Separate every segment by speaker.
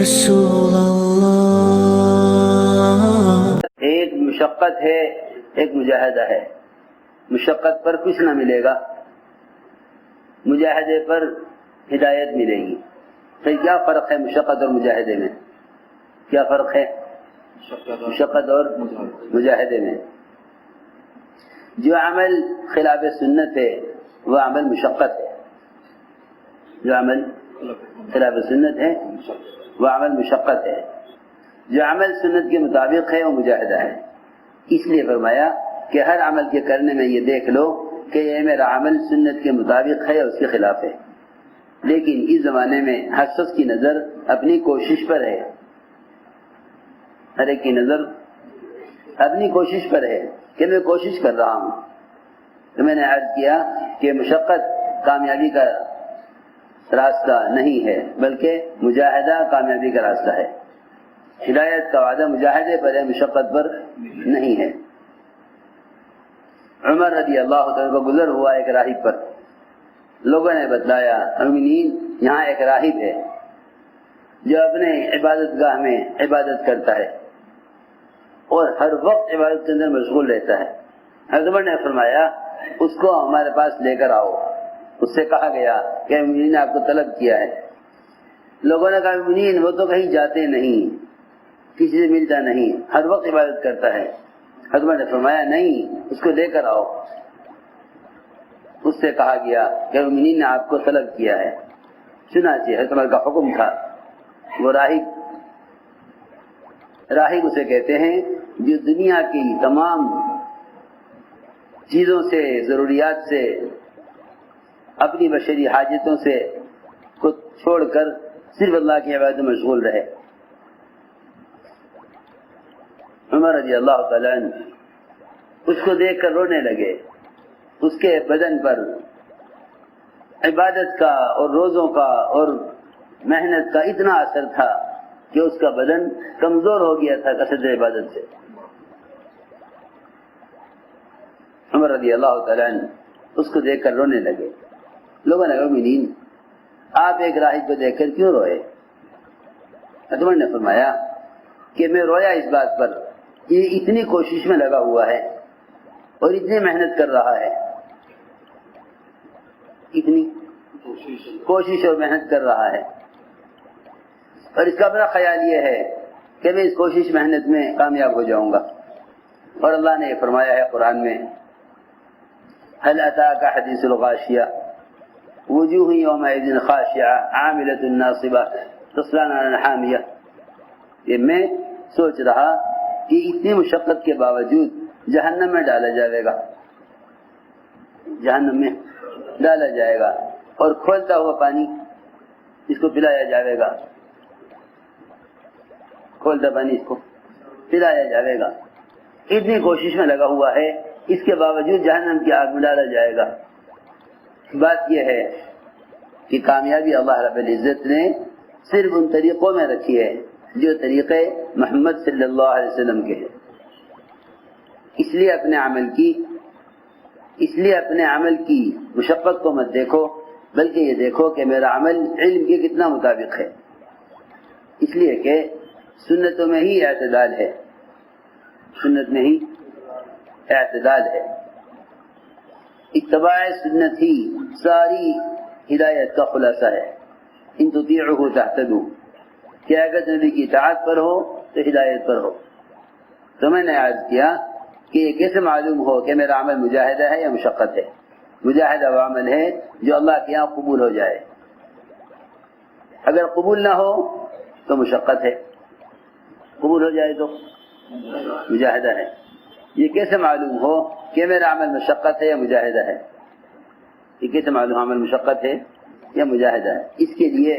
Speaker 1: رسول اللہ.
Speaker 2: ایک مشقت ہے، ایک مجاہدہ ہے. مشقت پر کچھ نہ ملے گا، مجاہدے پر ہدایت ملے گی. پھر کیا فرق ہے مشقت اور مجاہدے میں؟ کیا فرق ہے مشقت اور مجاہدے میں؟ جو عمل خلاف سنت ہے وہ عمل مشقت ہے. جو عمل خلاف سنت ہے وہ عمل مشقت ہے. جو عمل سنت کے مطابق ہے وہ مجاہدہ ہے. اس لیے فرمایا کہ ہر عمل کے کرنے میں یہ دیکھ لو کہ یہ میرا عمل سنت کے مطابق ہے یا اس کے خلاف ہے. لیکن اس زمانے میں ہر شخص کی نظر اپنی کوشش پر ہے، ہر ایک کی نظر اپنی کوشش پر ہے کہ میں کوشش کر رہا ہوں. تو میں نے عرض کیا کہ مشقت کامیابی کا راستہ نہیں ہے بلکہ مجاہدہ کامیابی کا راستہ ہے. ہدایت کا وعدہ مجاہدے پر ہے، مشقت پر نہیں ہے. عمر رضی اللہ عنہ کو گزر ہوا ایک راہب پر. لوگوں نے بتلایا مومنین یہاں ایک راہب ہے جو اپنے عبادت گاہ میں عبادت کرتا ہے اور ہر وقت عبادت کے اندر مشغول رہتا ہے. حضرت عمر نے فرمایا اس کو ہمارے پاس لے کر آؤ. اس سے کہا گیا کہ مومنین نے آپ کو طلب کیا ہے. لوگوں نے کہا مومنین وہ تو کہیں جاتے نہیں، کسی سے ملتا نہیں، ہر وقت عبادت کرتا ہے. حضرت عمر نے فرمایا نہیں، اس کو لے کر آؤ. اس سے کہا گیا کہ مومنین نے آپ کو طلب کیا ہے. چنانچہ حضرت عمر کا حکم تھا. وہ راہب اسے کہتے ہیں جو دنیا کی تمام چیزوں سے، ضروریات سے، اپنی بشری حاجتوں سے کو چھوڑ کر صرف اللہ کی عبادت میں مشغول رہے. عمر رضی اللہ تعالیٰ عنہ اس کو دیکھ کر رونے لگے. اس کے بدن پر عبادت کا اور روزوں کا اور محنت کا اتنا اثر تھا کہ اس کا بدن کمزور ہو گیا تھا کثرت عبادت سے. عمر رضی اللہ تعالیٰ عنہ اس کو دیکھ کر رونے لگے. لوگوں نے کہا مومنین آپ ایک راہب کو دیکھ کر کیوں روئے؟ حضرت عمر نے فرمایا کہ میں رویا اس بات پر یہ اتنی کوشش میں لگا ہوا ہے اور اتنی محنت کر رہا ہے، اتنی کوشش اور محنت کر رہا ہے، اور اس کا بڑا خیال یہ ہے کہ میں اس کوشش محنت میں کامیاب ہو جاؤں گا. اور اللہ نے یہ فرمایا ہے قرآن میں هل أتاك حديث الغاشية وجوه يومئذ خاشعة عاملة ناصبة تصلى نارا حامية. یہ میں سوچ رہا کہ اتنی مشقت کے باوجود جہنم میں ڈالا جائے گا، جہنم میں ڈالا جائے گا اور کھولتا ہوا پانی اس کو پلایا جائے گا، کھولتا پانی اس کو پلایا جائے گا. اتنی کوشش میں لگا ہوا ہے، اس کے باوجود جہنم کی آگ میں ڈالا جائے گا. بات یہ ہے کہ کامیابی اللہ رب العزت نے صرف ان طریقوں میں رکھی ہے جو طریقے محمد صلی اللہ علیہ وسلم کے ہیں. اس لیے اپنے عمل کی مشقت کو مت دیکھو بلکہ یہ دیکھو کہ میرا عمل علم کے کتنا مطابق ہے. اس لیے کہ سنتوں میں ہی اعتدال ہے، سنت میں ہی اعتدال ہے. اتباع سنت ہی ساری ہدایت کا خلاصہ ہے. ان تطیعوہ تہتدوا، کہ اگر نبی کی اطاعت پر ہو تو ہدایت پر ہو. تو میں نے عرض کیا کہ یہ کیسے معلوم ہو کہ میرا عمل مجاہدہ ہے یا مشقت ہے؟ مجاہدہ وہ عمل ہے جو اللہ کے یہاں قبول ہو جائے. اگر قبول نہ ہو تو مشقت ہے، قبول ہو جائے تو مجاہدہ ہے. یہ کیسے معلوم ہو کہ میرا عمل مشقت ہے یا مجاہدہ ہے؟ یہ کیسے معلوم عمل مشقت ہے یا مجاہدہ ہے؟ اس کے لیے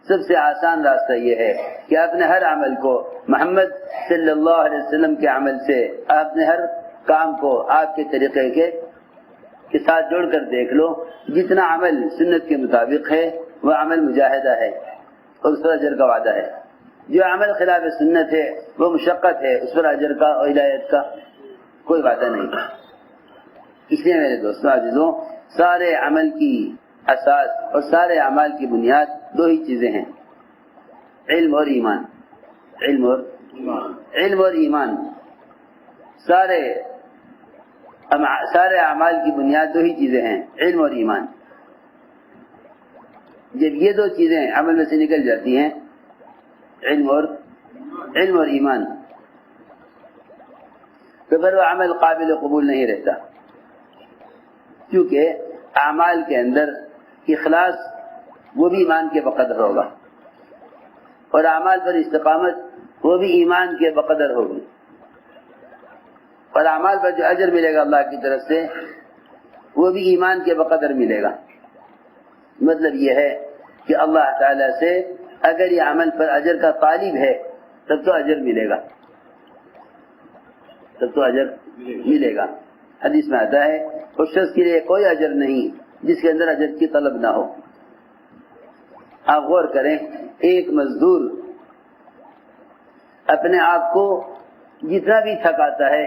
Speaker 2: سب سے آسان راستہ یہ ہے کہ اپنے ہر عمل کو محمد صلی اللہ علیہ وسلم کے عمل سے، اپنے ہر کام کو آپ کے طریقے کے ساتھ جوڑ کر دیکھ لو. جتنا عمل سنت کے مطابق ہے وہ عمل مجاہدہ ہے اور اس پر اجر کا وعدہ ہے. جو عمل خلاف سنت ہے وہ مشقت ہے، اس پر اجر کا اور ہدایت کا کوئی وعدہ نہیں. اس لیے میرے دوستوں عزیزوں، سارے عمل کی اساس اور سارے اعمال کی بنیاد دو ہی چیزیں ہیں، علم اور ایمان، علم اور ایمان، سارے اعمال کی بنیاد دو ہی چیزیں ہیں، علم اور ایمان۔ جب یہ دو چیزیں عمل میں سے نکل جاتی ہیں، علم اور ایمان، تو پھر وہ عمل قابل قبول نہیں رہتا، کیونکہ اعمال کے اندر اخلاص وہ بھی ایمان کے بقدر ہوگا، اور اعمال پر استقامت وہ بھی ایمان کے بقدر ہوگی، اور اعمال پر جو اجر ملے گا اللہ کی طرف سے وہ بھی ایمان کے بقدر ملے گا۔ مطلب یہ ہے کہ اللہ تعالیٰ سے اگر یہ عمل پر اجر کا طالب ہے تب تو اجر ملے گا، حدیث میں آتا ہے اس شخص کے لیے کوئی اجر نہیں جس کے اندر اجر کی طلب نہ ہو۔ آپ غور کریں، ایک مزدور اپنے آپ کو جتنا بھی تھکاتا ہے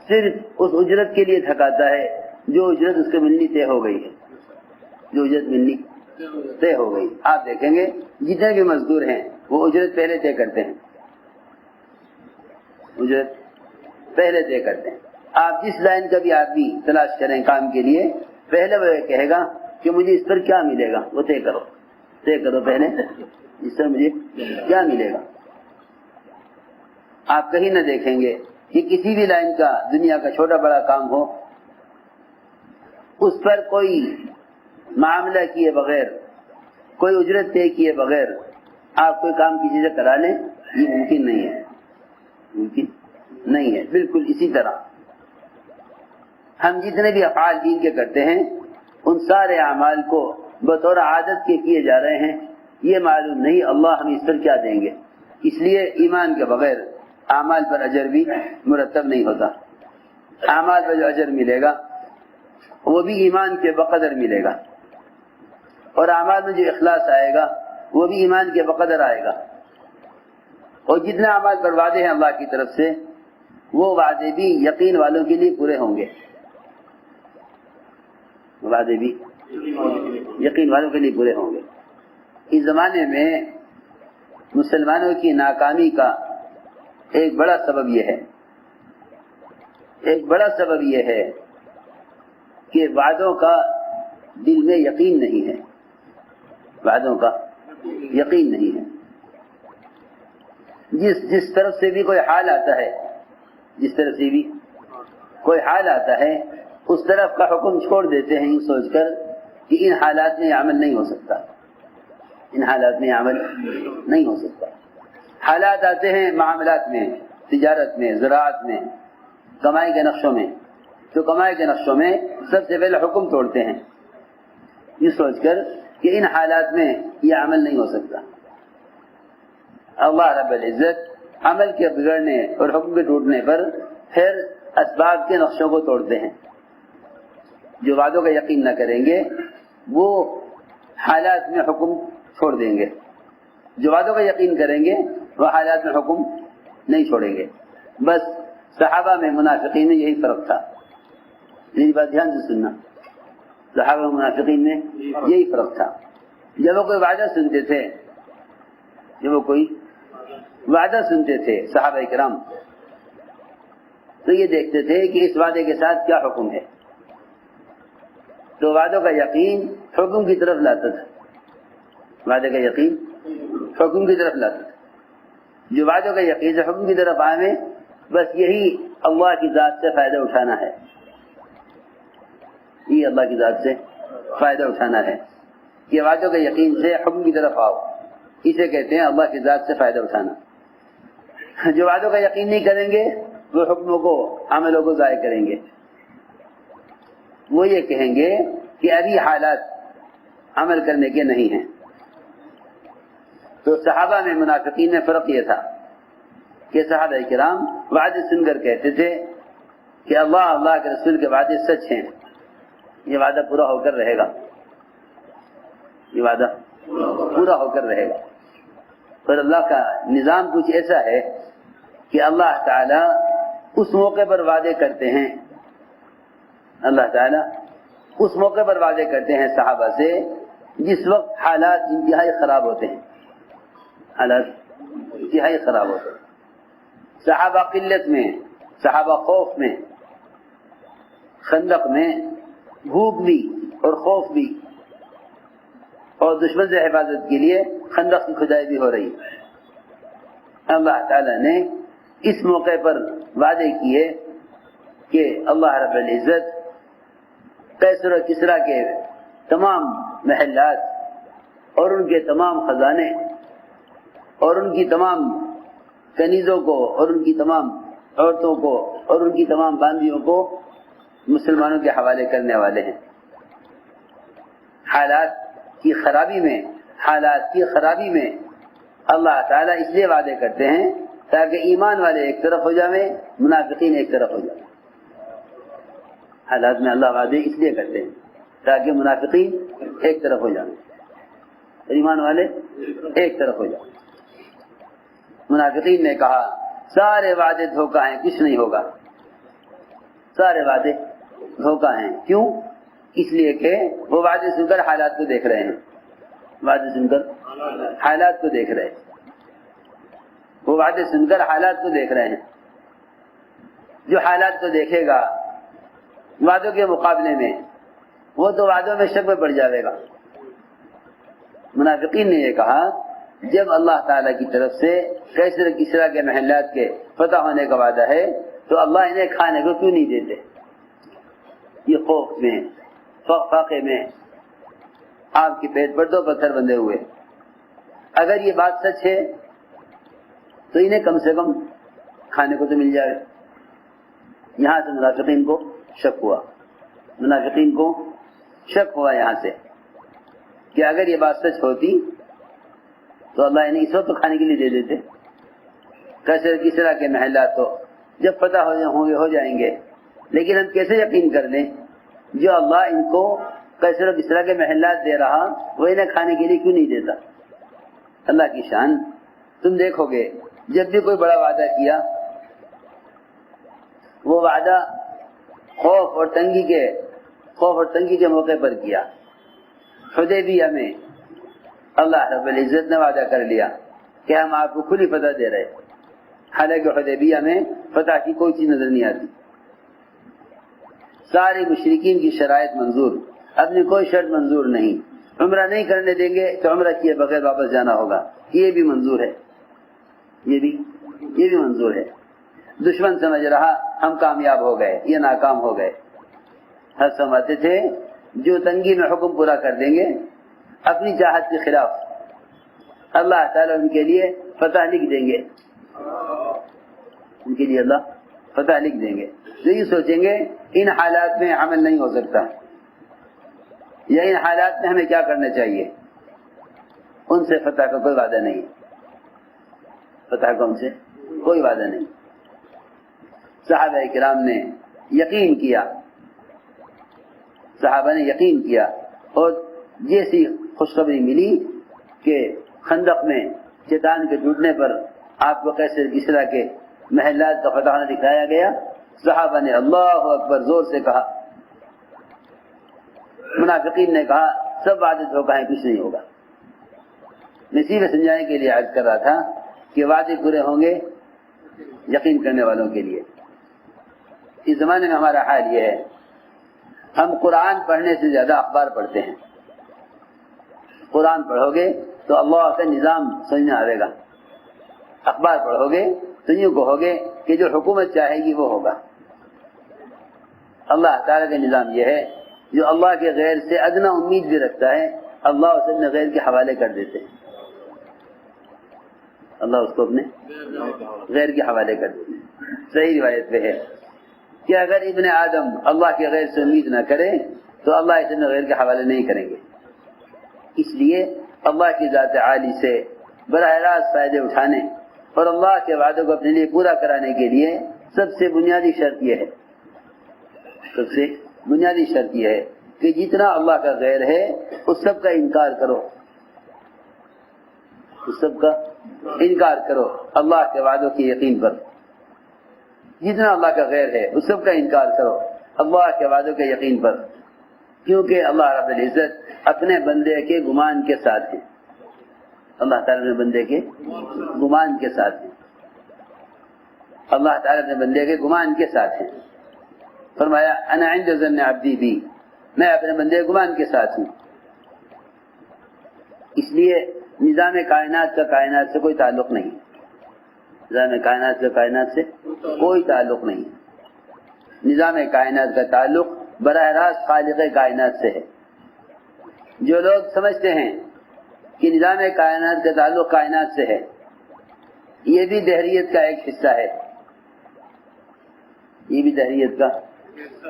Speaker 2: صرف اس اجرت کے لیے تھکاتا ہے جو اجرت اس کو ملنی طے ہو گئی ہے، آپ دیکھیں گے جتنے بھی مزدور ہیں وہ اجرت پہلے طے کرتے ہیں، آپ جس لائن کا بھی آدمی تلاش کریں کام کے لیے، پہلے وہ کہے گا کہ مجھے اس پر کیا ملے گا، وہ طے کرو پہلے اس پر مجھے کیا ملے گا۔ آپ کہیں نہ دیکھیں گے کہ کسی بھی لائن کا دنیا کا چھوٹا بڑا کام ہو، اس پر کوئی معاملہ کیے بغیر، کوئی اجرت طے کیے بغیر آپ کوئی کام کسی سے کرا لیں، یہ ممکن نہیں ہے۔ بالکل اسی طرح ہم جتنے بھی افعال دین کے کرتے ہیں ان سارے اعمال کو بطور عادت کے کیے جا رہے ہیں، یہ معلوم نہیں اللہ ہمیں اس پر کیا دیں گے، اس لیے ایمان کے بغیر اعمال پر اجر بھی مرتب نہیں ہوتا۔ اعمال پر جو اجر ملے گا وہ بھی ایمان کے بقدر ملے گا، اور اعمال میں جو اخلاص آئے گا وہ بھی ایمان کے بقدر آئے گا، اور جتنے اعمال پر وعدے ہیں اللہ کی طرف سے وہ وعدے بھی یقین والوں کے لیے پورے ہوں گے، اس زمانے میں مسلمانوں کی ناکامی کا ایک بڑا سبب یہ ہے کہ وعدوں کا دل میں یقین نہیں ہے، جس طرف سے بھی کوئی حال آتا ہے اس طرف کا حکم چھوڑ دیتے ہیں یوں سوچ کر کہ ان حالات میں عمل نہیں ہو سکتا، حالات آتے ہیں معاملات میں، تجارت میں، زراعت میں، کمائی کے نقشوں میں، تو کمائی کے نقشوں میں سب سے پہلے حکم توڑتے ہیں یہ سوچ کر کہ ان حالات میں یہ عمل نہیں ہو سکتا۔ اللہ رب العزت عمل کے بگڑنے اور حکم کے ٹوٹنے پر پھر اسباب کے نقشوں کو توڑتے ہیں۔ جو وعدوں کا یقین نہ کریں گے وہ حالات میں حکم چھوڑ دیں گے، جو وعدوں کا یقین کریں گے وہ حالات میں حکم نہیں چھوڑیں گے۔ بس صحابہ میں منافقین میں یہی فرق تھا، میری بات دھیان سے سننا، صحابہ منافقین میں یہی فرق تھا۔ جب وہ کوئی وعدہ سنتے تھے صحابہ کرام تو یہ دیکھتے تھے کہ اس وعدے کے ساتھ کیا حکم ہے، تو وعدوں کا یقین حکم کی طرف لاتا تھا، جو وعدوں کا یقین سے حکم کی طرف آئے بس یہی اللہ کی ذات سے فائدہ اٹھانا ہے، کہ وعدوں کا یقین سے حکم کی طرف آؤ، اسے کہتے ہیں اللہ کی ذات سے فائدہ اٹھانا۔ جو وعدوں کا یقین نہیں کریں گے وہ حکموں کو، عملوں کو ضائع کریں گے، وہ یہ کہیں گے کہ ابھی حالات عمل کرنے کے نہیں ہیں۔ تو صحابہ میں منافقین میں فرق یہ تھا کہ صحابہ کرام وعدے سن کر کہتے تھے کہ اللہ کے رسول کے وعدے سچ ہیں، یہ وعدہ پورا ہو کر رہے گا، اور اللہ کا نظام کچھ ایسا ہے کہ اللہ تعالیٰ اس موقع پر وعدے کرتے ہیں، صحابہ سے جس وقت حالات انتہائی خراب ہوتے ہیں، انتہائی خراب ہوتے ہیں. صحابہ قلت میں، صحابہ خوف میں، خندق میں بھوک بھی اور خوف بھی، اور دشمن سے حفاظت کے لیے خندق کی کھدائی بھی ہو رہی. اللہ تعالیٰ نے اس موقع پر وعدے کیے کہ اللہ رب العزت قیصر و کسریٰ کے تمام محلات اور ان کے تمام خزانے اور ان کی تمام کنیزوں کو اور ان کی تمام عورتوں کو اور ان کی تمام باندیوں کو مسلمانوں کے حوالے کرنے والے ہیں. حالات کی خرابی میں اللہ تعالیٰ اس لیے وعدے کرتے ہیں تاکہ ایمان والے ایک طرف ہو جائیں، منافقین ایک طرف ہو جائیں. حالات میں اللہ وعدے اس لیے کرتے ہیں تاکہ منافقین ایک طرف ہو جائیں اور ایمان والے ایک طرف ہو جائیں. منافقین نے کہا سارے وعدے دھوکہ ہیں، کچھ نہیں ہوگا. سارے وعدے دھوکہ ہیں. کیوں؟ اس لیے کہ وہ وعدے سن کر حالات کو دیکھ رہے ہیں. وعدے سن کر حالات کو دیکھ رہے ہیں. وہ وعدے سن کر حالات کو دیکھ رہے ہیں. جو حالات کو دیکھے گا وعدوں کے مقابلے میں، وہ تو وعدوں میں شک میں پڑ جائے گا. منافقین نے یہ کہا جب اللہ تعالیٰ کی طرف سے قیصر کسریٰ کے محلات کے فتح ہونے کا وعدہ ہے تو اللہ انہیں کھانے کو کیوں نہیں دیتے؟ یہ خوف میں، فاقے میں آپ کے پیٹ پر 2 پتھر بندھے ہوئے. اگر یہ بات سچ ہے تو انہیں کم سے کم کھانے کو تو مل جائے. یہاں سے منافقین کو شک ہوا یہاں سے کہ اگر یہ بات سچ ہوتی تو اللہ انہیں اس وقت تو کھانے کے لیے دے دیتے. قیصر کسریٰ کے محلات تو جب فتح ہو جائیں گے، لیکن ہم کیسے یقین کر لیں جو اللہ ان کو قیصر کسریٰ کے محلات دے رہا وہ انہیں کھانے کے لیے کیوں نہیں دیتا؟ اللہ کی شان. تم دیکھو گے جب بھی کوئی بڑا وعدہ کیا وہ وعدہ خوف اور تنگی کے موقع پر کیا. حدیبیہ میں اللہ رب العزت نے وعدہ کر لیا کہ ہم آپ کو کھلی فتح دے رہے، حالانکہ حدیبیہ میں فتح کی کوئی چیز نظر نہیں آتی. سارے مشرکین کی شرائط منظور، اپنی کوئی شرط منظور نہیں. عمرہ نہیں کرنے دیں گے تو عمرہ کیے بغیر واپس جانا ہوگا، یہ بھی منظور ہے. یہ بھی منظور ہے. دشمن سمجھ رہا ہم کامیاب ہو گئے، یہ ناکام ہو گئے. ہر سمجھتے تھے جو تنگی میں حکم پورا کر دیں گے اپنی چاہت کے خلاف، اللہ تعالیٰ ان کے لیے فتح لکھ دیں گے. ان کے لیے اللہ فتح لکھ دیں گے. تو یہ سوچیں گے ان حالات میں عمل نہیں ہو سکتا، یا ان حالات میں ہمیں کیا کرنا چاہیے. ان سے فتح کا کوئی وعدہ نہیں. فتح کا ان سے کوئی وعدہ نہیں. صحابہ کرام نے یقین کیا، صحابہ نے یقین کیا، اور جیسی خوشخبری ملی کہ خندق میں چٹان کے ٹوٹنے پر آپ کو قیصر کسریٰ کے محلات کا فتح دکھایا گیا، صحابہ نے اللہ اکبر زور سے کہا. منافقین نے کہا سب وعدے دھوکہ ہیں، کچھ نہیں ہوگا. نصیب سمجھانے کے لیے عرض کر رہا تھا کہ وعدے پورے ہوں گے یقین کرنے والوں کے لیے. اس زمانے میں ہمارا حال یہ ہے، ہم قرآن پڑھنے سے زیادہ اخبار پڑھتے ہیں. قرآن پڑھو گے تو اللہ کا نظام سمجھ میں آئے گا. اخبار پڑھو گے تو یوں کہو گے کہ جو حکومت چاہے گی وہ ہوگا. اللہ تعالیٰ کا نظام یہ ہے جو اللہ کے غیر سے ادنا امید بھی رکھتا ہے اللہ اسے اپنے غیر کے حوالے کر دیتے ہیں. اللہ اس کو اپنے غیر کے حوالے کر دیتے ہیں. صحیح روایت پہ ہے کہ اگر ابن آدم اللہ کے غیر سے امید نہ کرے تو اللہ اسے اپنے غیر کے حوالے نہیں کریں گے. اس لیے اللہ کی ذات عالی سے براہ راست فائدے اٹھانے اور اللہ کے وعدوں کو اپنے لیے پورا کرانے کے لیے سب سے بنیادی شرط یہ ہے کہ جتنا اللہ کا غیر ہے اس سب کا انکار کرو. اس سب کا انکار کرو اللہ کے وعدوں کے یقین پر. جتنا اللہ کا غیر ہے اس سب کا انکار کرو اللہ کے وعدوں کے یقین پر، کیونکہ اللہ رب العزت اپنے بندے کے گمان کے ساتھ ہے. اللہ تعالیٰ نے بندے کے گمان کے ساتھ ہیں، اللہ تعالیٰ نے بندے کے گمان کے ساتھ ہیں۔ فرمایا انا عند ظن عبدی بی، میں اپنے بندے کے گمان کے ساتھ ہوں۔ اس لیے نظام کائنات کا کائنات سے کوئی تعلق نہیں، نظام کائنات کا کائنات سے کوئی تعلق نہیں، نظام کائنات کا تعلق براہ راست خالق کائنات سے ہے۔ جو لوگ سمجھتے ہیں کہ نظام کائنات کا تعلق کائنات سے ہے، یہ بھی دہریت کا ایک حصہ ہے، یہ بھی دہریت کا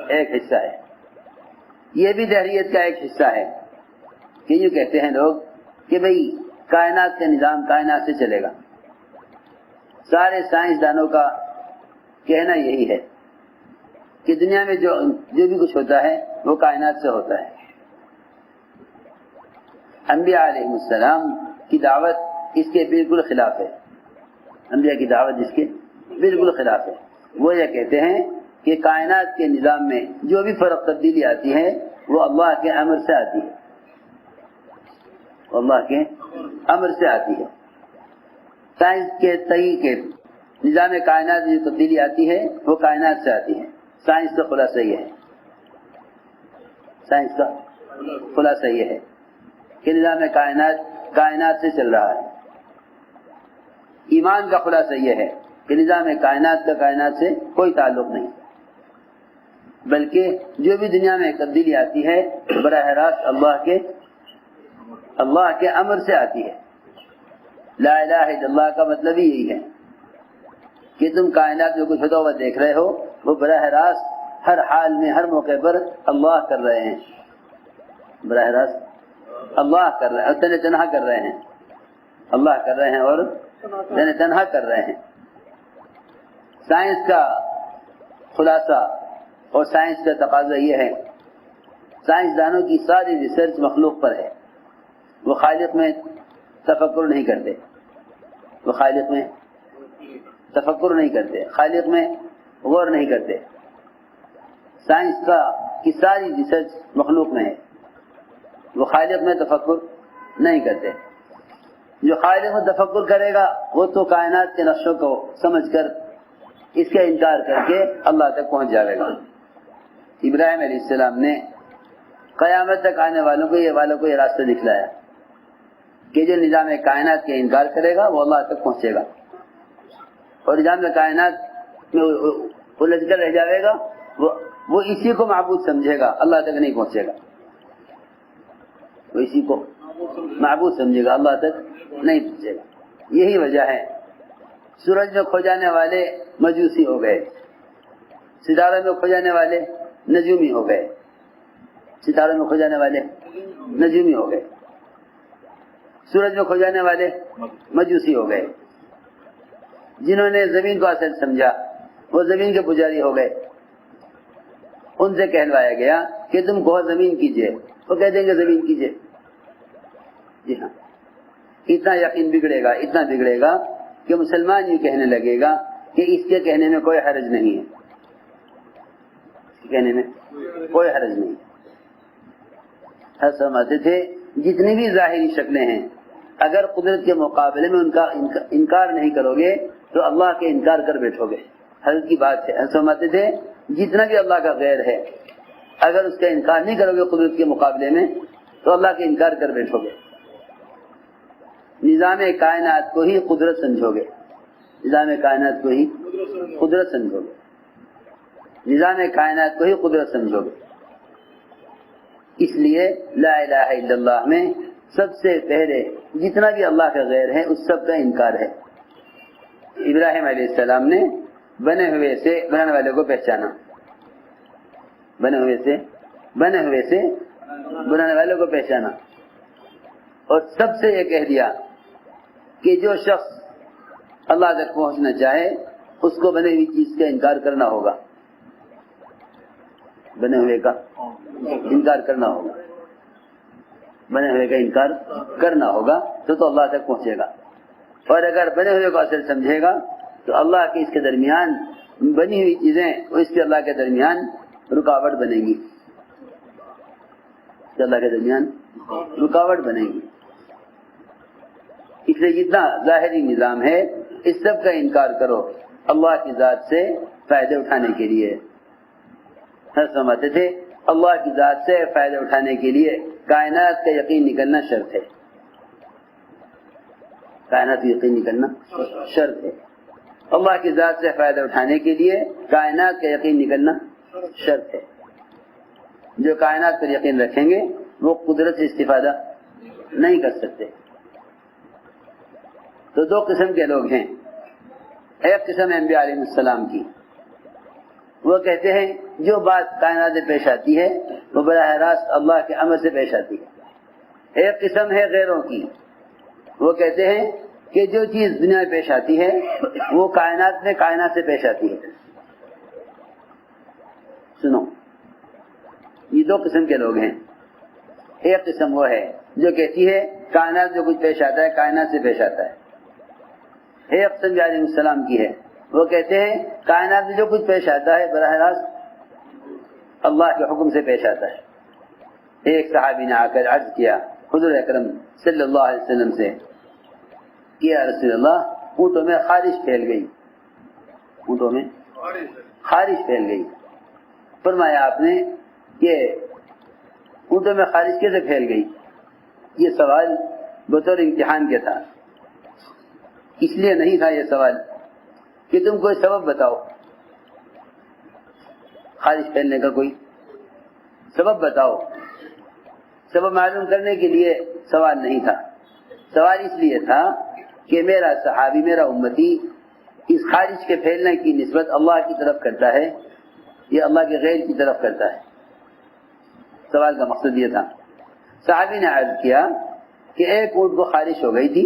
Speaker 2: ایک حصہ ہے، یہ بھی دہریت کا ایک حصہ ہے کہ یہ کہتے ہیں لوگ کہ بھئی کائنات کا نظام کائنات سے چلے گا۔ سارے سائنسدانوں کا کہنا یہی ہے کہ دنیا میں جو بھی کچھ ہوتا ہے وہ کائنات سے ہوتا ہے۔ انبیاء علیہ السلام کی دعوت اس کے بالکل خلاف ہے، انبیاء کی دعوت اس کے بالکل خلاف ہے۔ وہ یہ کہتے ہیں کہ کائنات کے نظام میں جو بھی فرق تبدیلی آتی ہے وہ اللہ کے امر سے آتی ہے، اللہ کے امر سے آتی ہے۔ سائنس کے صحیح کے نظام کائنات میں جو تبدیلی آتی ہے وہ کائنات سے آتی ہے۔ سائنس کا خلاصہ یہ ہے، سائنس کا خلاصہ یہ ہے کہ نظام کائنات سے چل رہا ہے۔ ایمان کا خلاصہ یہ ہے کہ نظام کائنات کا کائنات سے کوئی تعلق نہیں، بلکہ جو بھی دنیا میں تبدیلی آتی ہے براہ راست اللہ کے امر سے آتی ہے۔ لا الہ الا اللہ کا مطلب ہی یہی ہے کہ تم کائنات میں کچھ ہوتا ہوا دیکھ رہے ہو، وہ براہ راست ہر حال میں ہر موقع پر اللہ کر رہے ہیں، براہ راست اللہ کر رہے ہیں اور تنہا تنہا کر رہے ہیں، اللہ کر رہے ہیں اور تنہا کر رہے ہیں۔ سائنس کا خلاصہ اور سائنس کا تقاضا یہ ہے، سائنسدانوں کی ساری ریسرچ مخلوق پر ہے، وہ خالق میں تفکر نہیں کرتے، وہ خالق میں تفکر نہیں کرتے، خالق میں غور نہیں کرتے۔ سائنس کی ساری ریسرچ مخلوق میں ہے، وہ خالق میں تفکر نہیں کرتے۔ جو خالق میں تفکر کرے گا وہ تو کائنات کے نقشوں کو سمجھ کر اس کا انکار کر کے اللہ تک پہنچ جائے گا۔ ابراہیم علیہ السلام نے قیامت تک آنے والوں کو یہ راستہ دکھلایا کہ جو نظام کائنات کے انکار کرے گا وہ اللہ تک پہنچے گا، اور نظام کائنات میں الجھ کر رہ جائے گا وہ اسی کو معبود سمجھے گا، اللہ تک نہیں پہنچے گا، وہ اسی کو معبود سمجھے گا، اللہ تک نہیں پہنچے گا۔ یہی وجہ ہے سورج میں کھو جانے والے مجوسی ہو گئے، ستاروں میں کھو جانے والے نجومی ہو گئے، ستاروں میں کھو جانے والے نجومی ہو گئے، سورج میں کھو جانے والے مجوسی ہو گئے۔ جنہوں نے زمین کو اصل سمجھا وہ زمین کے پجاری ہو گئے، ان سے کہلوایا گیا کہ تم کہو زمین کیجئے، وہ کہہ دیں گے زمین کیجئے۔ جی ہاں، اتنا یقین اتنا بگڑے گا کہ مسلمان یہ کہنے لگے گا کہ اس کے کہنے میں کوئی حرج نہیں ہے، کہنے میں کوئی حرج نہیں۔ حضرت فرماتے تھے جتنی بھی ظاہری شکلیں ہیں اگر قدرت کے مقابلے میں ان کا انکار نہیں کرو گے تو اللہ کے انکار کر بیٹھو گے۔ حضرت کی بات ہے، حضرت فرماتے تھے جتنا بھی اللہ کا غیر ہے اگر اس کا انکار نہیں کرو گے قدرت کے مقابلے میں تو اللہ کے انکار کر بیٹھو گے۔ نظام کائنات کو ہی قدرت سمجھو گے، نظام کائنات کو ہی قدرت سمجھو گے، نظام کائنات کو ہی قدرت سمجھو گے۔ اس لیے لا الہ الا اللہ میں سب سے پہلے جتنا بھی اللہ کا غیر ہے اس سب کا انکار ہے۔ ابراہیم علیہ السلام نے بنے ہوئے سے بنانے والے کو پہچانا، بنے ہوئے سے بنانے والے کو پہچانا، اور سب سے یہ کہہ دیا کہ جو شخص اللہ تک پہنچنا چاہے اس کو بنے ہوئی چیز کا انکار کرنا ہوگا، بنے ہوئے کا انکار کرنا ہوگا، بنے ہوئے کا انکار کرنا ہوگا تو اللہ تک پہنچے گا۔ اور اگر بنے ہوئے کو اصل سمجھے گا تو اللہ کے اس کے درمیان بنی ہوئی چیزیں اور اس کے اللہ کے درمیان رکاوٹ بنے گی، اللہ کے درمیان رکاوٹ بنے گی۔ اس لیے جتنا ظاہری نظام ہے اس سب کا انکار کرو اللہ کی ذات سے فائدے اٹھانے کے لیے. سمجھتے تھے اللہ کی ذات سے فائدہ اٹھانے کے لیے کائنات کا یقین نکلنا شرط ہے. کائنات کا یقین نکلنا شرط ہے. اللہ کی ذات سے فائدہ اٹھانے کے لیے کائنات کا یقین نکلنا شرط ہے. جو کائنات پر یقین رکھیں گے وہ قدرت سے استفادہ نہیں کر سکتے. تو دو قسم کے لوگ ہیں. ایک قسم ہے انبیاء علیہ السلام کی، وہ کہتے ہیں جو بات کائنات میں پیش آتی ہے وہ براہ راست اللہ کے امر سے پیش آتی ہے. ایک قسم ہے غیروں کی، وہ کہتے ہیں کہ جو چیز دنیا میں پیش آتی ہے وہ کائنات میں کائنات سے پیش آتی ہے. سنو، یہ دو قسم کے لوگ ہیں. ایک قسم وہ ہے جو کہتی ہے کائنات جو کچھ پیش آتا ہے کائنات سے پیش آتا ہے. ایک قسم علیہ السلام کی ہے، وہ کہتے ہیں کائنات میں جو کچھ پیش آتا ہے براہ راست اللہ کے حکم سے پیش آتا ہے. ایک صحابی نے آ کر عرض کیا حضور اکرم صلی اللہ علیہ وسلم سے کہ یا رسول اللہ اونٹوں میں خارش پھیل گئی. اونٹوں میں خارش پھیل گئی. فرمایا آپ نے کہ اونٹوں میں خارش کیسے پھیل گئی؟ یہ سوال بطور امتحان کے تھا. اس لیے نہیں تھا یہ سوال کہ تم کوئی سبب بتاؤ، خارش پھیلنے کا کوئی سبب بتاؤ. سبب معلوم کرنے کے لیے سوال نہیں تھا. سوال اس لیے تھا کہ میرا صحابی، میرا امتی اس خارش کے پھیلنے کی نسبت اللہ کی طرف کرتا ہے یا اللہ کے غیر کی طرف کرتا ہے. سوال کا مقصد یہ تھا. صحابی نے عرض کیا کہ ایک اونٹ کو خارش ہو گئی تھی،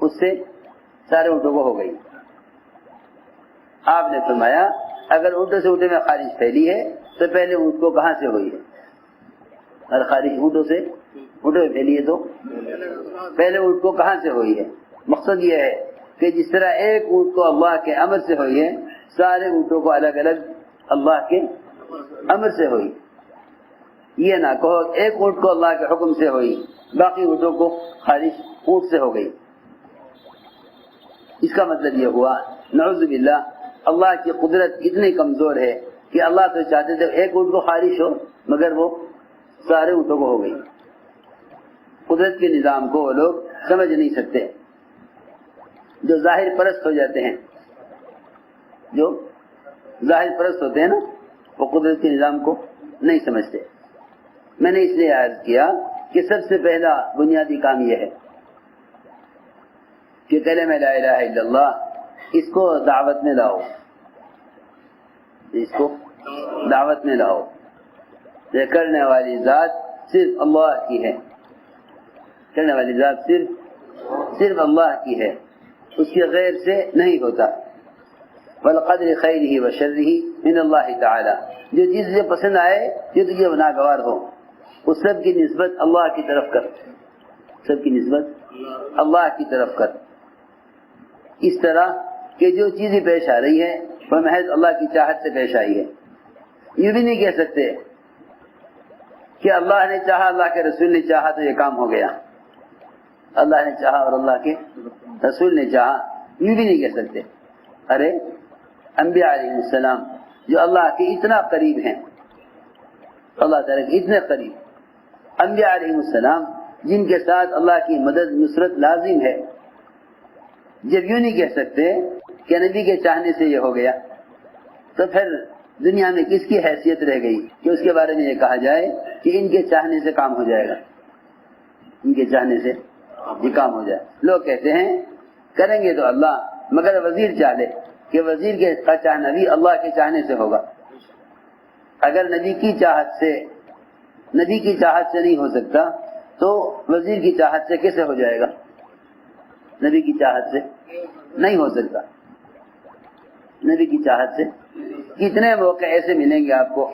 Speaker 2: اس سے سارے اونٹوں کو ہو گئی. آپ نے فرمایا اگر اونٹوں سے اونٹوں میں خارش پھیلی ہے تو پہلے اونٹ کو کہاں سے ہوئی ہے؟ اگر خارش اونٹوں سے اونٹوں میں پھیلی ہے تو پہلے اونٹ کو کہاں سے ہوئی ہے؟ مقصد یہ ہے کہ جس طرح ایک اونٹ کو اللہ کے امر سے ہوئی ہے سارے اونٹوں کو الگ الگ اللہ کے امر سے ہوئی. یہ نہ کہو ایک اونٹ کو اللہ کے حکم سے ہوئی باقی اونٹوں کو خارش اونٹ سے ہو گئی. اس کا مطلب یہ ہوا نعوذ باللہ اللہ کی قدرت اتنی کمزور ہے کہ اللہ تو چاہتے تھے ایک اونٹ کو خارش ہو مگر وہ سارے اونٹوں کو ہو گئی. قدرت کے نظام کو وہ لوگ سمجھ نہیں سکتے. جو ظاہر پرست ہو جاتے ہیں، جو ظاہر پرست ہوتے ہیں نا، وہ قدرت کے نظام کو نہیں سمجھتے. میں نے اس لیے عرض کیا کہ سب سے پہلا بنیادی کام یہ ہے کہ کلمہ لا الہ الا اللہ اس کو دعوت میں لاؤ. اس کو دعوت میں لاؤ. یہ کرنے والی ذات صرف اللہ کی ہے. کرنے والی ذات صرف اللہ کی ہے، اس کے غیر سے نہیں ہوتا. والقدر خیرہ وشرہ من اللہ تعالی. جو چیز تجھے پسند آئے، جو تجھے ناگوار ہو، اس سب کی نسبت اللہ کی طرف کر. سب کی نسبت اللہ کی طرف کر. اس طرح کہ جو چیزیں پیش آ رہی ہے وہ محض اللہ کی چاہت سے پیش آئی ہے. یہ بھی نہیں کہہ سکتے کہ اللہ نے چاہا، اللہ کے رسول نے چاہا تو یہ کام ہو گیا. اللہ نے چاہا اور اللہ کے رسول نے چاہا، یہ بھی نہیں کہہ سکتے. ارے انبیاء علیہ السلام جو اللہ کے اتنا قریب ہیں، اللہ تعالیٰ کے اتنے قریب، انبیاء علیہ السلام جن کے ساتھ اللہ کی مدد نصرت لازم ہے، جب یوں نہیں کہہ سکتے کہ نبی کے چاہنے سے یہ ہو گیا تو پھر دنیا میں کس کی حیثیت رہ گئی کہ اس کے بارے میں یہ کہا جائے کہ ان کے چاہنے سے کام ہو جائے گا. ان کے چاہنے سے یہ کام ہو جائے. لوگ کہتے ہیں کریں گے تو اللہ، مگر وزیر چاہ لے کہ وزیر کے چاہنا بھی اللہ کے چاہنے سے ہوگا. اگر نبی کی چاہت سے نہیں ہو سکتا تو وزیر کی چاہت سے کیسے ہو جائے گا؟ نبی کی چاہت سے نہیں ہو سکتا. نبی کی چاہت سے کتنے موقع ایسے ملیں گے آپ کو،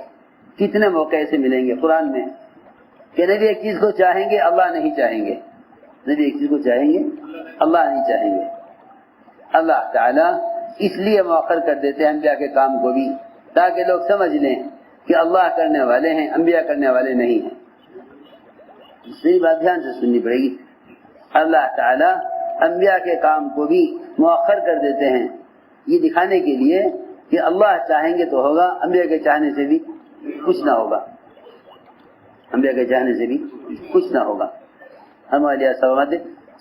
Speaker 2: کتنے موقع ایسے ملیں گے قرآن میں کہ نبی ایک چیز کو چاہیں گے اللہ نہیں چاہیں گے. نبی ایک چیز کو چاہیں گے اللہ نہیں چاہیں گے. اللہ تعالیٰ اس لیے مؤخر کر دیتے ہیں انبیاء کے کام کو بھی، تاکہ لوگ سمجھ لیں کہ اللہ کرنے والے ہیں، انبیاء کرنے والے نہیں ہیں. صحیح بات دھیان سے سننی پڑے گی. اللہ تعالیٰ انبیاء کے کام کو بھی مؤخر کر دیتے ہیں، یہ دکھانے کے لیے کہ اللہ چاہیں گے تو ہوگا، انبیاء کے چاہنے سے بھی کچھ نہ ہوگا، انبیاء کے چاہنے سے بھی کچھ نہ ہوگا۔ ہمارے فرماتے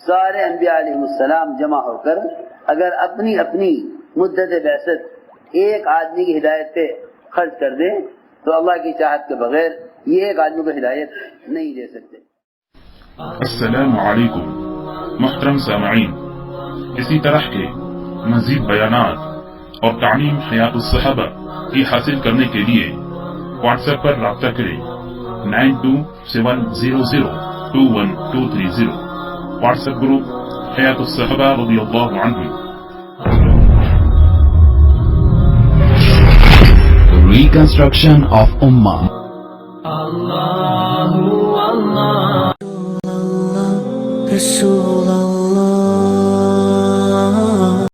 Speaker 2: سارے انبیاء علیہ السلام جمع ہو کر اگر اپنی اپنی مدت بعثت ایک آدمی کی ہدایت پہ خرچ کر دیں تو اللہ کی چاہت کے بغیر یہ ایک آدمی کو ہدایت نہیں دے سکتے۔
Speaker 1: السلام علیکم محترم سامعین، اسی طرح کے مزید بیانات اور تعلیم حیات الصحابہ کی حاصل کرنے کے لیے واٹس ایپ پر رابطہ کریں 9270021230 واٹس ایپ گروپ حیات الصحابہ رضی اللہ عنہ۔
Speaker 3: Reconstruction of Ummah.
Speaker 4: Allah, Rasul Allah.